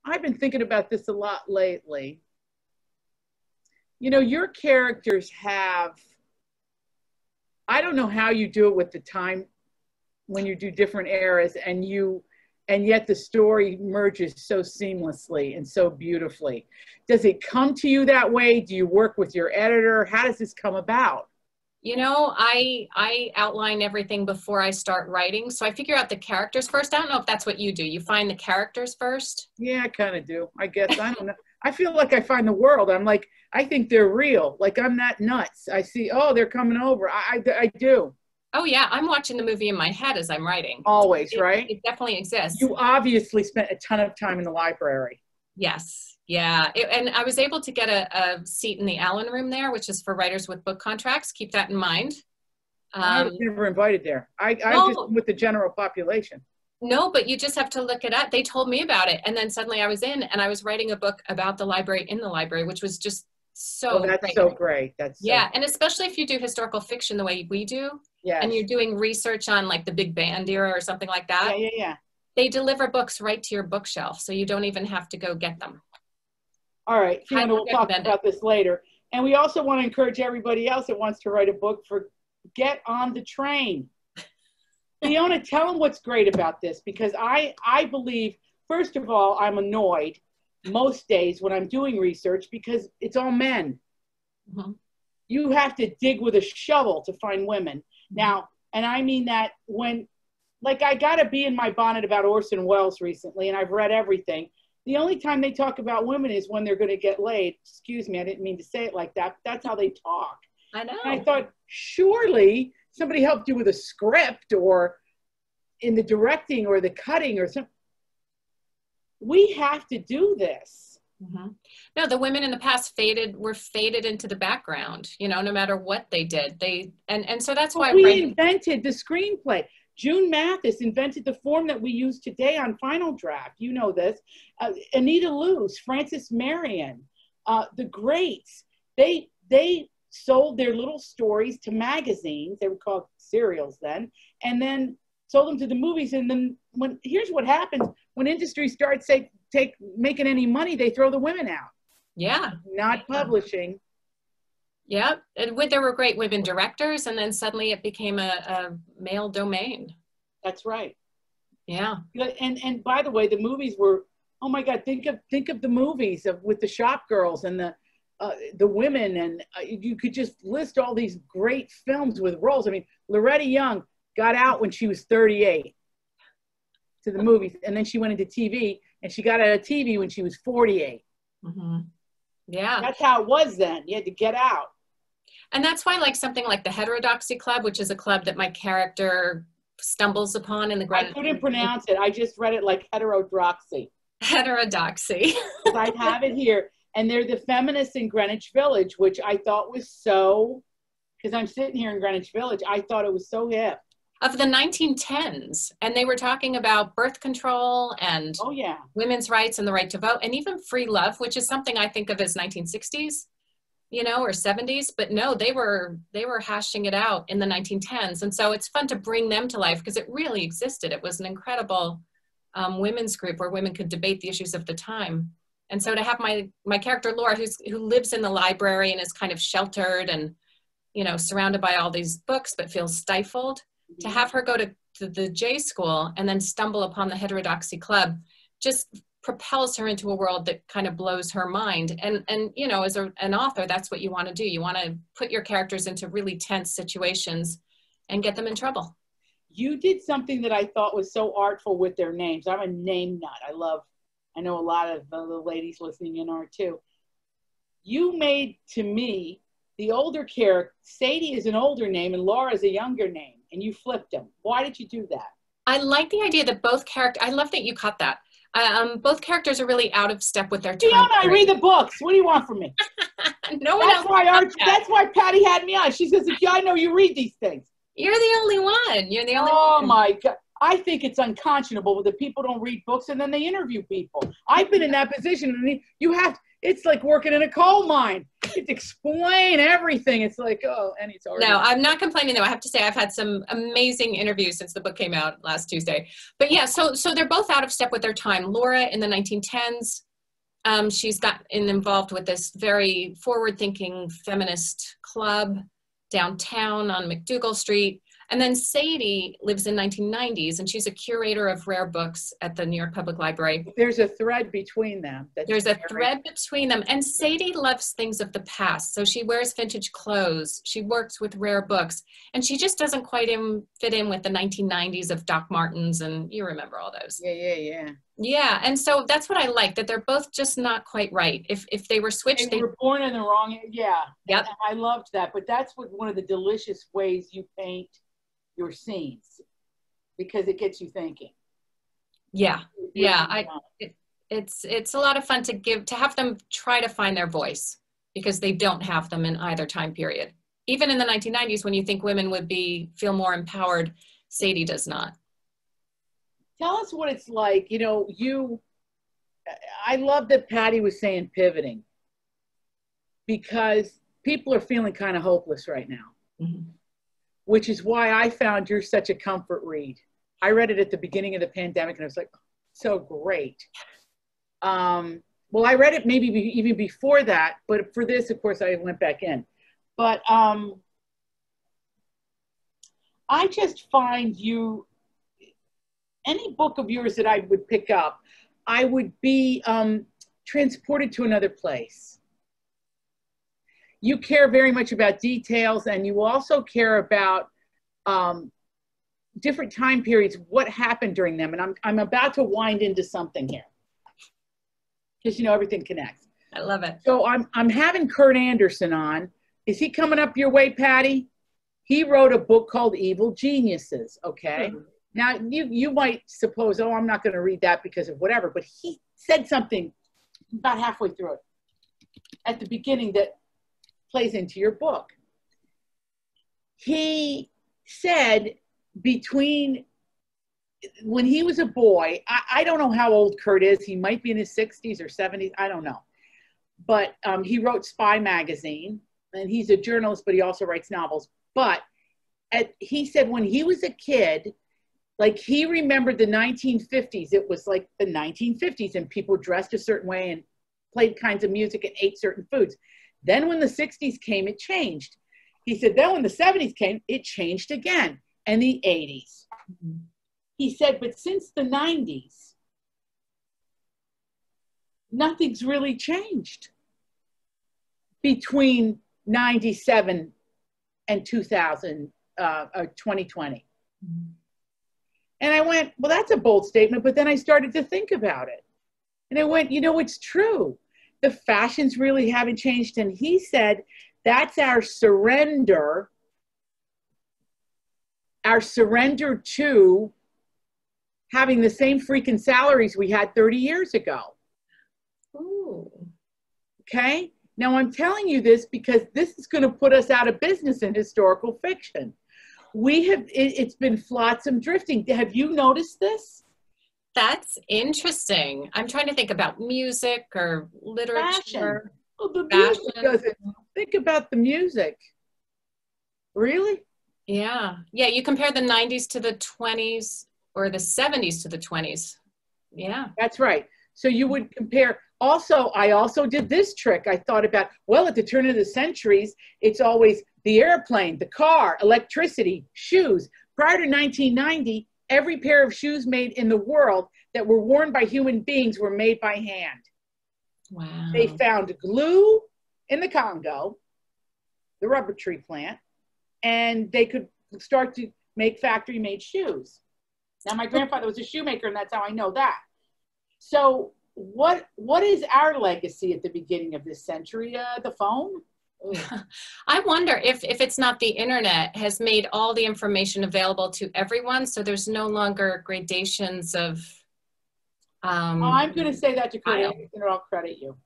I've been thinking about this a lot lately. You know, your characters have, I don't know how you do it with the time when you do different eras and yet the story merges so seamlessly and so beautifully. Does it come to you that way? Do you work with your editor? How does this come about? You know, I outline everything before I start writing. So I figure out the characters first. I don't know if that's what you do. You find the characters first? Yeah, I kind of do. I guess. I don't know. I feel like I find the world. I'm like, I think they're real. Like I'm not nuts. I see, oh, they're coming over. I do. Oh yeah, I'm watching the movie in my head as I'm writing. Always, right? It definitely exists. You obviously spent a ton of time in the library. Yes. Yeah. And I was able to get a seat in the Allen room there, which is for writers with book contracts. Keep that in mind. I was never invited there. I no, just with the general population. No, but you just have to look it up. They told me about it. And then suddenly I was in and I was writing a book about the library in the library, which was just so that's great. so great. That's yeah. So and especially if you do historical fiction the way we do, yes. and you're doing research on like the Big Band era or something like that. Yeah. They deliver books right to your bookshelf. So you don't even have to go get them. All right. Fiona, we'll talk about this later. And we also want to encourage everybody else that wants to write a book for get on the train. Fiona, tell them what's great about this, because I believe, first of all, I'm annoyed most days when I'm doing research because it's all men. Mm-hmm. You have to dig with a shovel to find women. Now, and I mean that when, like, I got to be in my bonnet about Orson Welles recently, and I've read everything. The only time they talk about women is when they're going to get laid. Excuse me, I didn't mean to say it like that. That's how they talk. I know. And I thought, surely somebody helped you with a script or in the directing or the cutting or something. We have to do this. Mm-hmm. No, the women in the past were faded into the background, you know, no matter what they did. And so that's why we invented the screenplay. June Mathis invented the form that we use today on Final Draft. You know this. Anita Loos, Frances Marion, the greats. They sold their little stories to magazines. They were called serials then, and then sold them to the movies. And then here's what happens when industry starts making any money, they throw the women out. Yeah. Not publishing. Yeah. And there were great women directors, and then suddenly it became a male domain. That's right. Yeah. And by the way, the movies were, oh my God, think of the movies with the shop girls and the women, and you could just list all these great films with roles. I mean, Loretta Young got out when she was 38 to the movies, and then she went into TV, and she got out of TV when she was 48. Mm-hmm. Yeah. That's how it was then. You had to get out. And that's why, like, something like the Heterodoxy Club, which is a club that my character stumbles upon in the I couldn't pronounce it. I just read it like heterodoxy. Heterodoxy. I have it here. And they're the feminists in Greenwich Village, which I thought was so, because I'm sitting here in Greenwich Village, I thought it was so hip. Of the 1910s. And they were talking about birth control and women's rights and the right to vote, and even free love, which is something I think of as 1960s, you know, or 70s. But no, they were hashing it out in the 1910s. And so it's fun to bring them to life because it really existed. It was an incredible women's group where women could debate the issues of the time. And so to have my character Laura, who lives in the library and is kind of sheltered and, you know, surrounded by all these books, but feels stifled, to have her go to the J school and then stumble upon the Heterodoxy Club just propels her into a world that kind of blows her mind. And you know, as an author, that's what you want to do. You want to put your characters into really tense situations and get them in trouble. You did something that I thought was so artful with their names. I'm a name nut. I know a lot of the ladies listening in are too. You made, to me, the older character, Sadie is an older name and Laura is a younger name, and you flipped them. Why did you do that? I like the idea that both characters, I love that you caught that. Both characters are really out of step with their time. Fiona, I read the books. What do you want from me? No one else. That's why Patty had me on. She says, I know you read these things. You're the only one. You're the only one. Oh my God. I think it's unconscionable that people don't read books and then they interview people. I've been in that position, and it's like working in a coal mine. You explain everything. It's like, oh, and it's already. No, I'm not complaining though. I have to say I've had some amazing interviews since the book came out last Tuesday. But yeah, so they're both out of step with their time. Laura in the 1910s, she's gotten involved with this very forward-thinking feminist club downtown on McDougal Street. And then Sadie lives in 1990s, and she's a curator of rare books at the New York Public Library. There's a thread between them. There's a thread between them. And Sadie loves things of the past. So she wears vintage clothes. She works with rare books. And she just doesn't quite fit in with the 1990s of Doc Martens, and you remember all those. Yeah. Yeah, and so that's what I like, that they're both just not quite right. If they were switched, they were born in the wrong. Yeah. Yep. And I loved that. But that's one of the delicious ways you paint your scenes, because it gets you thinking. Yeah. It's a lot of fun to have them try to find their voice, because they don't have them in either time period. Even in the 1990s, when you think women would feel more empowered, Sadie does not. Tell us what it's like. I love that Patty was saying pivoting, because people are feeling kind of hopeless right now. Mm-hmm. Which is why I found you're such a comfort read. I read it at the beginning of the pandemic, and I was like, so great. Well, I read it maybe even before that, but for this, of course, I went back in. But I just find any book of yours that I would pick up, I would be transported to another place. You care very much about details, and you also care about different time periods, what happened during them. And I'm about to wind into something here, because everything connects. I love it. So I'm having Kurt Anderson on. Is he coming up your way, Patty? He wrote a book called Evil Geniuses. Okay. Mm-hmm. Now you might suppose, oh, I'm not going to read that because of whatever, but he said something about halfway through it at the beginning that plays into your book. He said when he was a boy, I don't know how old Kurt is. He might be in his 60s or 70s. I don't know. But he wrote Spy Magazine, and he's a journalist, but he also writes novels. But he said when he was a kid, like he remembered the 1950s. It was like the 1950s, and people dressed a certain way and played kinds of music and ate certain foods. Then when the 60s came, it changed. He said, then when the 70s came, it changed again, and the 80s. Mm-hmm. He said, but since the 90s, nothing's really changed between 97 and 2020. Mm-hmm. And I went, well, that's a bold statement. But then I started to think about it. And I went, it's true. The fashions really haven't changed. And he said, that's our surrender to having the same freaking salaries we had 30 years ago. Ooh. Okay? Now I'm telling you this because this is going to put us out of business in historical fiction. It's been flotsam drifting. Have you noticed this? That's interesting. I'm trying to think about music or literature. Fashion. Well, the music doesn't. Think about the music. Really? Yeah. Yeah, you compare the 90s to the 20s or the 70s to the 20s. Yeah. That's right. So you would compare. I also did this trick. I thought about, well, at the turn of the centuries, it's always the airplane, the car, electricity, shoes. Prior to 1990, every pair of shoes made in the world that were worn by human beings were made by hand. Wow. They found glue in the Congo, the rubber tree plant, and they could start to make factory-made shoes. Now, my grandfather was a shoemaker, and that's how I know that. So what is our legacy at the beginning of this century? The phone? I wonder if it's not the internet has made all the information available to everyone, so there's no longer gradations of I'm going to say that to Kurt Anderson, or I'll credit you.